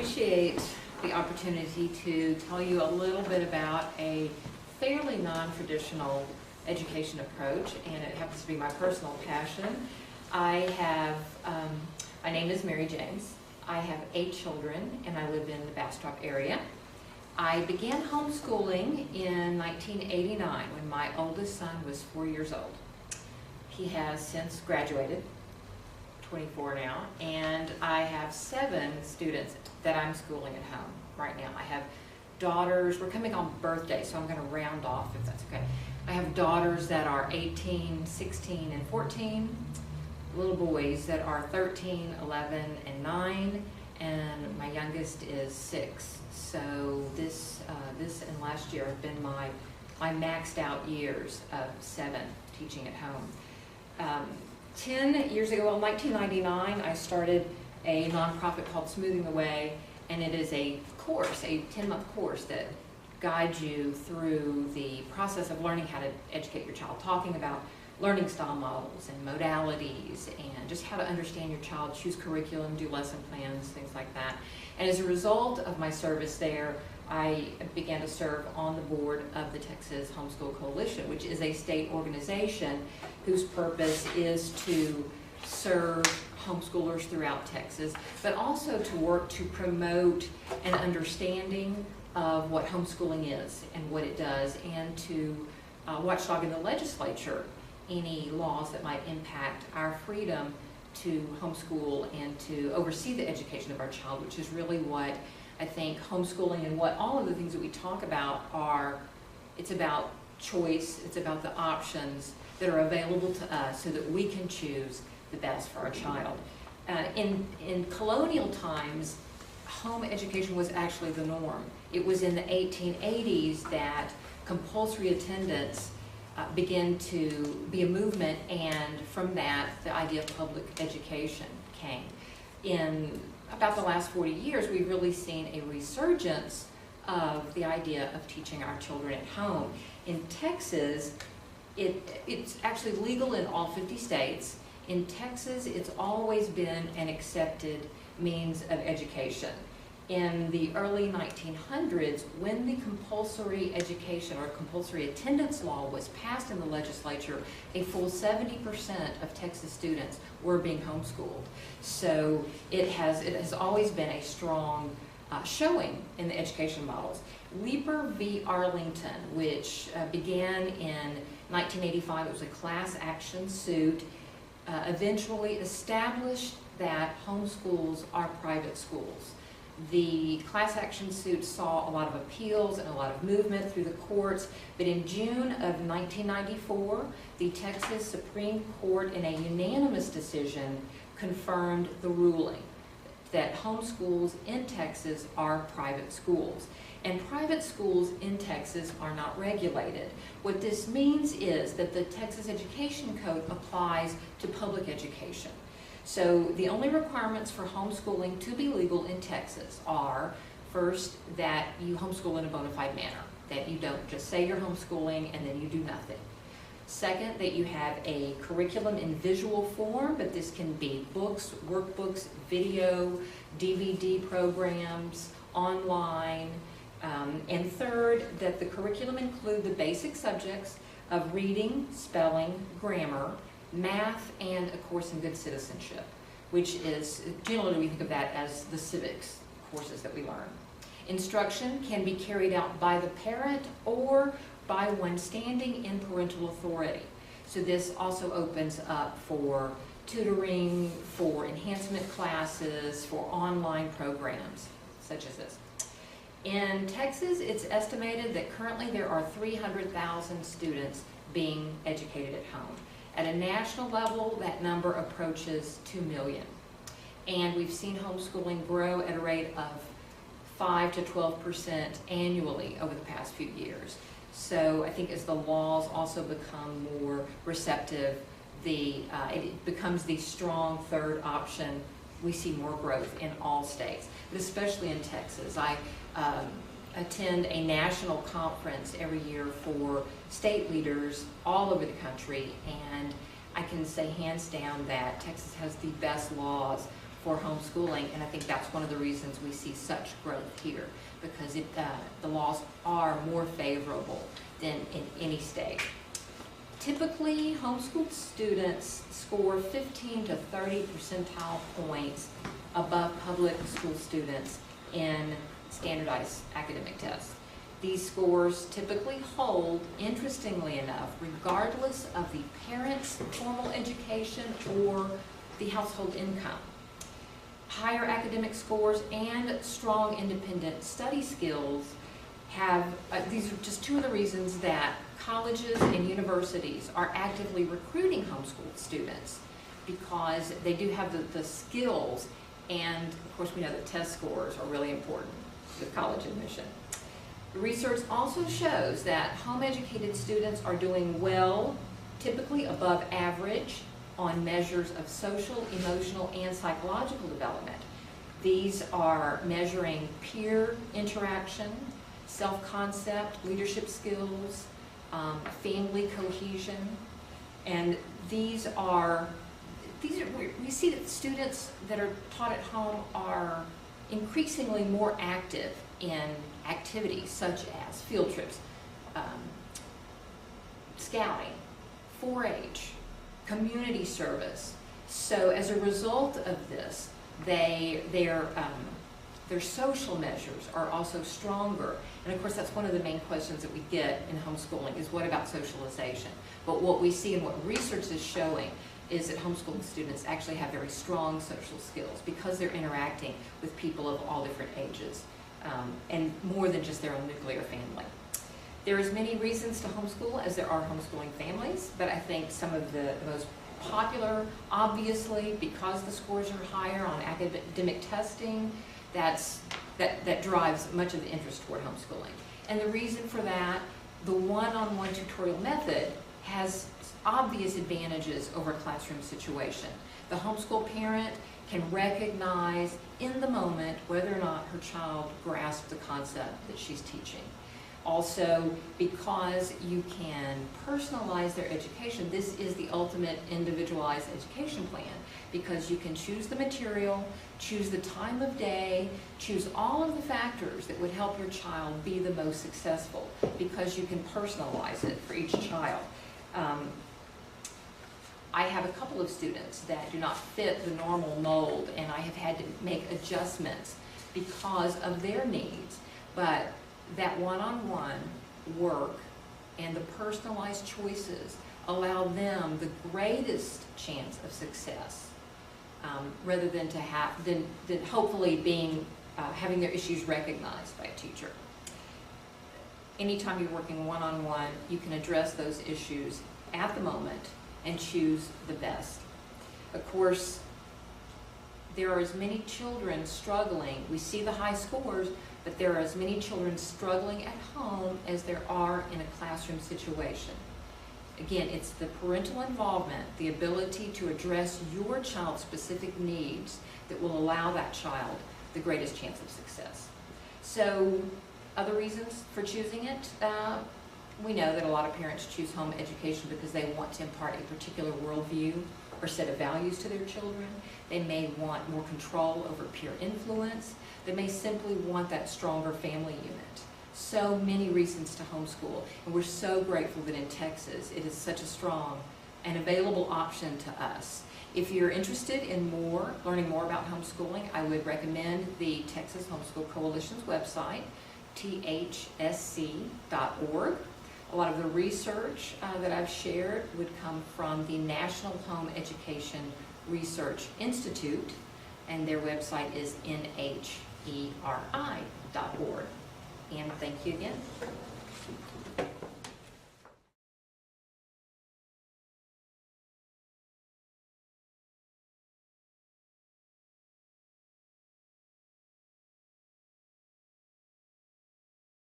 appreciate the opportunity to tell you a little bit about a fairly non-traditional education approach, and it happens to be my personal passion. My name is Mary James. I have 8 children, and I live in the Bastrop area. I began homeschooling in 1989 when my oldest son was 4 years old. He has since graduated, 24 now, and I have 7 students that I'm schooling at home right now. I have daughters, we're coming on birthday, so I'm going to round off if that's okay. I have daughters that are 18, 16, and 14, little boys that are 13, 11, and 9, and my youngest is 6. So this and last year have been my maxed out years of 7 teaching at home. 10 years ago, in 1999, I started a nonprofit called Smoothing the Way, and it is a course, a 10-month course that guides you through the process of learning how to educate your child, talking about learning style models and modalities and just how to understand your child, choose curriculum, do lesson plans, things like that. And as a result of my service there, I began to serve on the board of the Texas Homeschool Coalition, which is a state organization whose purpose is to serve homeschoolers throughout Texas, but also to work to promote an understanding of what homeschooling is and what it does, and to watchdog in the legislature any laws that might impact our freedom to homeschool and to oversee the education of our child, which is really what I think homeschooling and what all of the things that we talk about are. It's about choice, it's about the options that are available to us so that we can choose the best for our child. In colonial times, home education was actually the norm. It was in the 1880s that compulsory attendance began to be a movement, and from that, the idea of public education came. In about the last 40 years, we've really seen a resurgence of the idea of teaching our children at home. In Texas, it's actually legal in all 50 states. In Texas, it's always been an accepted means of education. In the early 1900s, when the compulsory education or compulsory attendance law was passed in the legislature, a full 70% of Texas students were being homeschooled. So it has always been a strong showing in the education models. Leeper v. Arlington, which began in 1985, it was a class action suit, eventually established that homeschools are private schools. The class action suit saw a lot of appeals and a lot of movement through the courts, but in June of 1994, the Texas Supreme Court, in a unanimous decision, confirmed the ruling that homeschools in Texas are private schools. And private schools in Texas are not regulated. What this means is that the Texas Education Code applies to public education. So the only requirements for homeschooling to be legal in Texas are, first, that you homeschool in a bona fide manner, that you don't just say you're homeschooling and then you do nothing. Second, that you have a curriculum in visual form, but this can be books, workbooks, video, DVD programs, online. And third, that the curriculum include the basic subjects of reading, spelling, grammar, math, and a course in good citizenship, which is, generally we think of that as the civics courses that we learn. Instruction can be carried out by the parent or by one standing in parental authority. So this also opens up for tutoring, for enhancement classes, for online programs such as this. In Texas, it's estimated that currently there are 300,000 students being educated at home. At a national level, that number approaches 2 million. And we've seen homeschooling grow at a rate of 5 to 12% annually over the past few years. So I think as the laws also become more receptive, it becomes the strong third option. We see more growth in all states, but especially in Texas. I attend a national conference every year for state leaders all over the country, and I can say hands down that Texas has the best laws for homeschooling, and I think that's one of the reasons we see such growth here, because the laws are more favorable than in any state. Typically, homeschooled students score 15 to 30 percentile points above public school students in standardized academic tests. These scores typically hold, interestingly enough, regardless of the parent's formal education or the household income. Higher academic scores and strong independent study skills have, these are just two of the reasons that colleges and universities are actively recruiting homeschooled students, because they do have the skills, and of course we know that test scores are really important with college admission. The research also shows that home-educated students are doing well, typically above average, on measures of social, emotional, and psychological development. These are measuring peer interaction, self-concept, leadership skills, family cohesion, and we see that students that are taught at home are increasingly more active in activities such as field trips, scouting, 4-H, community service. So as a result of this, their social measures are also stronger. And of course, that's one of the main questions that we get in homeschooling, is what about socialization? But what we see and what research is showing is that homeschooling students actually have very strong social skills, because they're interacting with people of all different ages, and more than just their own nuclear family. There is many reasons to homeschool, as there are homeschooling families, but I think some of the most popular, obviously, because the scores are higher on academic testing, that drives much of the interest toward homeschooling. And the reason for that, the one-on-one tutorial method has obvious advantages over a classroom situation. The homeschool parent can recognize in the moment whether or not her child grasps the concept that she's teaching. Also, because you can personalize their education, this is the ultimate individualized education plan, because you can choose the material, choose the time of day, choose all of the factors that would help your child be the most successful, because you can personalize it for each child. I have a couple of students that do not fit the normal mold, and I have had to make adjustments because of their needs. But that one-on-one work and the personalized choices allow them the greatest chance of success, rather than than hopefully having their issues recognized by a teacher. Anytime you're working one-on-one, you can address those issues at the moment and choose the best. Of course, there are as many children struggling. We see the high scores, but there are as many children struggling at home as there are in a classroom situation. Again, it's the parental involvement, the ability to address your child's specific needs, that will allow that child the greatest chance of success. So, other reasons for choosing it, we know that a lot of parents choose home education because they want to impart a particular worldview or set of values to their children. They may want more control over peer influence. They may simply want that stronger family unit. So many reasons to homeschool, and we're so grateful that in Texas it is such a strong and available option to us. If you're interested in learning more about homeschooling, I would recommend the Texas Homeschool Coalition's website, thsc.org. A lot of the research that I've shared would come from the National Home Education Research Institute, and their website is nheri.org. And thank you again.